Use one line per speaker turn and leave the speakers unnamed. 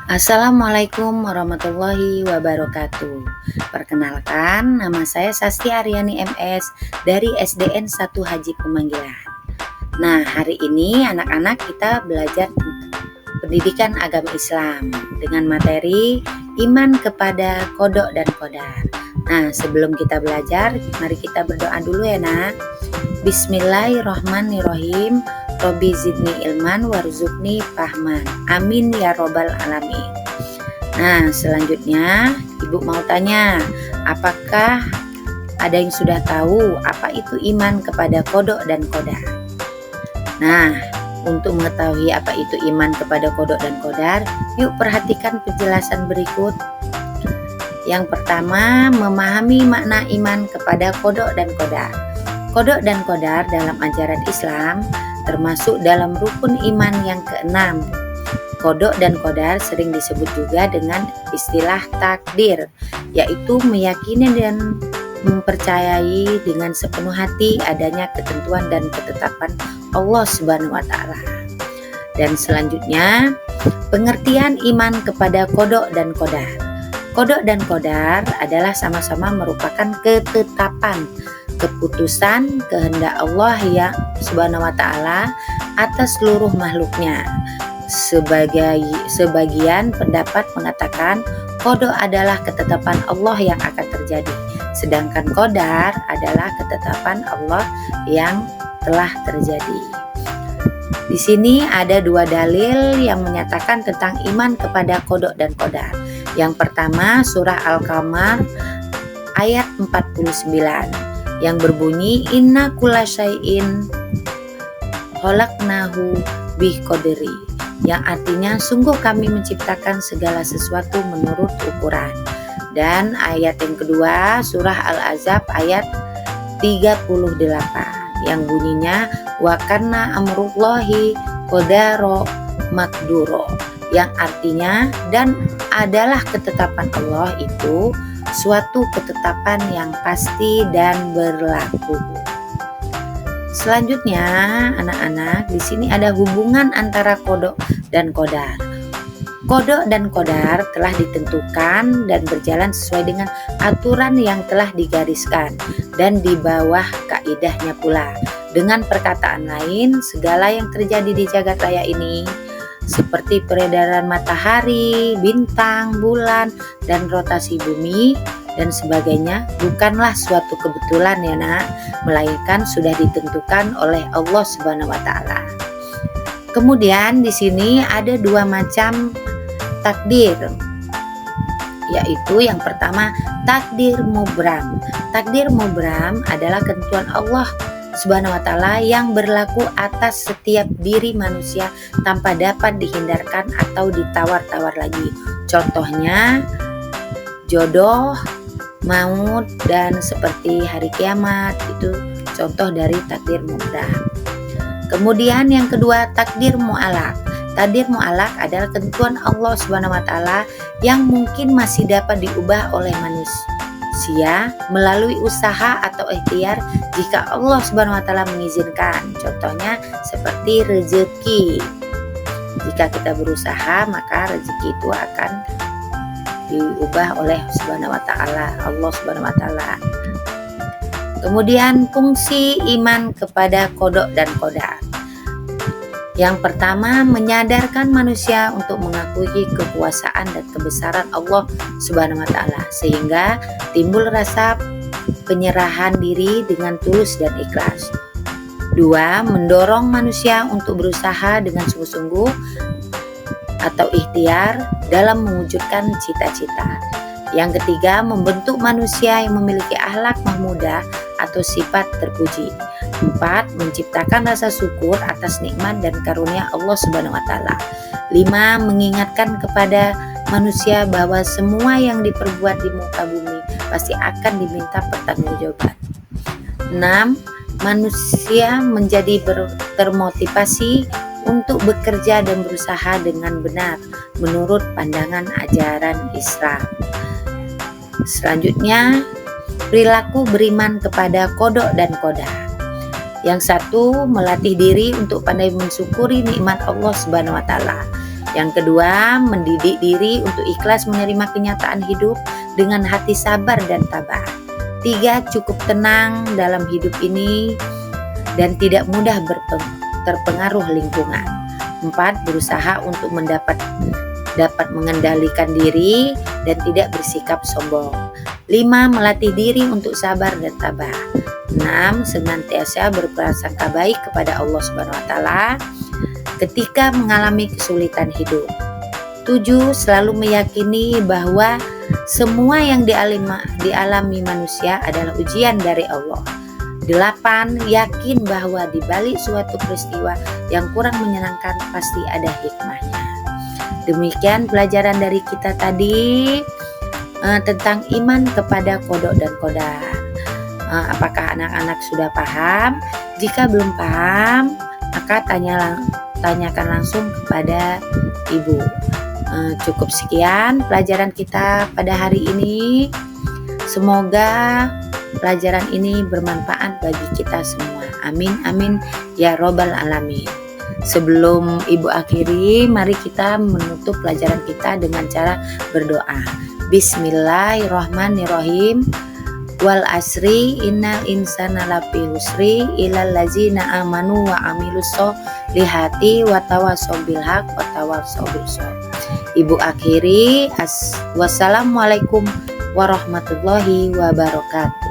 Assalamualaikum warahmatullahi wabarakatuh. Perkenalkan, nama saya Sasti Aryani MS dari SDN 1 Haji Pemanggilan. Nah, hari ini anak-anak kita belajar pendidikan agama Islam dengan materi iman kepada kodok dan qadar. Nah, sebelum kita belajar, mari kita berdoa dulu ya nak. Bismillahirrahmanirrahim. Robbi zidni ilman warzuqni fahman. Amin ya robbal alamin. Nah, selanjutnya Ibu mau tanya, apakah ada yang sudah tahu apa itu iman kepada kodok dan qadar? Nah, untuk mengetahui apa itu iman kepada kodok dan qadar, yuk perhatikan penjelasan berikut. Yang pertama, memahami makna iman kepada kodok dan qadar. Kodok dan qadar dalam ajaran Islam termasuk dalam rukun iman yang keenam. Kodok dan qadar sering disebut juga dengan istilah takdir, yaitu meyakini dan mempercayai dengan sepenuh hati adanya ketentuan dan ketetapan Allah Subhanahu wa Ta'ala. Dan selanjutnya, pengertian iman kepada kodok dan qadar. Kodok dan qadar adalah sama-sama merupakan ketetapan, keputusan kehendak Allah ya Subhanahu wa Ta'ala atas seluruh makhluknya. Sebagian pendapat mengatakan kodok adalah ketetapan Allah yang akan terjadi, sedangkan qadar adalah ketetapan Allah yang telah terjadi. Di sini ada dua dalil yang menyatakan tentang iman kepada kodok dan qadar. Yang pertama, surah Al-Qamar ayat 49 yang berbunyi inna kulla syai'in khalaqnahu biqadri, yang artinya sungguh kami menciptakan segala sesuatu menurut ukuran. Dan ayat yang kedua surah Al-Ahzab ayat 38 yang bunyinya wa kana amrullahi qadaro maqduro, yang artinya dan adalah ketetapan Allah itu suatu ketetapan yang pasti dan berlaku. Selanjutnya, anak-anak, di sini ada hubungan antara kodok dan qadar. Kodok dan qadar telah ditentukan dan berjalan sesuai dengan aturan yang telah digariskan dan di bawah kaidahnya pula. Dengan perkataan lain, segala yang terjadi di jagat raya ini seperti peredaran matahari, bintang, bulan, dan rotasi bumi dan sebagainya bukanlah suatu kebetulan ya nak, melainkan sudah ditentukan oleh Allah Subhanahu wa Ta'ala. Kemudian di sini ada dua macam takdir, yaitu yang pertama takdir mubram. Takdir mubram adalah ketentuan Allah Subhanahu wa Ta'ala yang berlaku atas setiap diri manusia tanpa dapat dihindarkan atau ditawar-tawar lagi. Contohnya jodoh, maut, dan seperti hari kiamat, itu contoh dari takdir mubram. Kemudian yang kedua takdir mu'alaq. Takdir mu'alaq adalah ketentuan Allah Subhanahu wa Ta'ala yang mungkin masih dapat diubah oleh manusia melalui usaha atau ikhtiar jika Allah Subhanahu wa Ta'ala mengizinkan. Contohnya seperti rezeki. Jika kita berusaha, maka rezeki itu akan diubah oleh Subhanahu wa Ta'ala, Allah Subhanahu wa Ta'ala. Kemudian fungsi iman kepada kodok dan qadar. Yang pertama, menyadarkan manusia untuk mengakui kekuasaan dan kebesaran Allah Subhanahu wa Ta'ala sehingga timbul rasa penyerahan diri dengan tulus dan ikhlas. Dua, mendorong manusia untuk berusaha dengan sungguh-sungguh atau ikhtiar dalam mewujudkan cita-cita. Yang ketiga, membentuk manusia yang memiliki akhlak mahmudah atau sifat terpuji. 4. Menciptakan rasa syukur atas nikmat dan karunia Allah Subhanahu wa Ta'ala. 5. Mengingatkan kepada manusia bahwa semua yang diperbuat di muka bumi pasti akan diminta pertanggungjawaban. 6. Manusia menjadi termotivasi untuk bekerja dan berusaha dengan benar menurut pandangan ajaran Islam. Selanjutnya, perilaku beriman kepada kodok dan qadar. Yang satu, melatih diri untuk pandai mensyukuri nikmat Allah Subhanahu wa Ta'ala. Yang kedua, mendidik diri untuk ikhlas menerima kenyataan hidup dengan hati sabar dan tabah. 3, cukup tenang dalam hidup ini dan tidak mudah terpengaruh lingkungan. 4, berusaha untuk dapat mengendalikan diri dan tidak bersikap sombong. 5, melatih diri untuk sabar dan tabah. 6, senantiasa berprasangka baik kepada Allah Subhanahu wa taala ketika mengalami kesulitan hidup. 7, selalu meyakini bahwa semua yang dialami manusia adalah ujian dari Allah. 8, yakin bahwa di balik suatu peristiwa yang kurang menyenangkan pasti ada hikmahnya. Demikian pelajaran dari kita tadi tentang iman kepada kodok dan qadar. Apakah anak-anak sudah paham? Jika belum paham, maka tanyakan langsung kepada ibu. Cukup sekian pelajaran kita pada hari ini. Semoga pelajaran ini bermanfaat bagi kita semua. Amin amin ya robbal alamin. Sebelum ibu akhiri, mari kita menutup pelajaran kita dengan cara berdoa. Bismillahirrahmanirrahim. Wal asri innal insana lafi husri illal ladzina amanu wa amilus solihati wa tawassaw bil haq wa tawassaw bis sabr. Ibu akhiri, wassalamualaikum warahmatullahi wabarakatuh.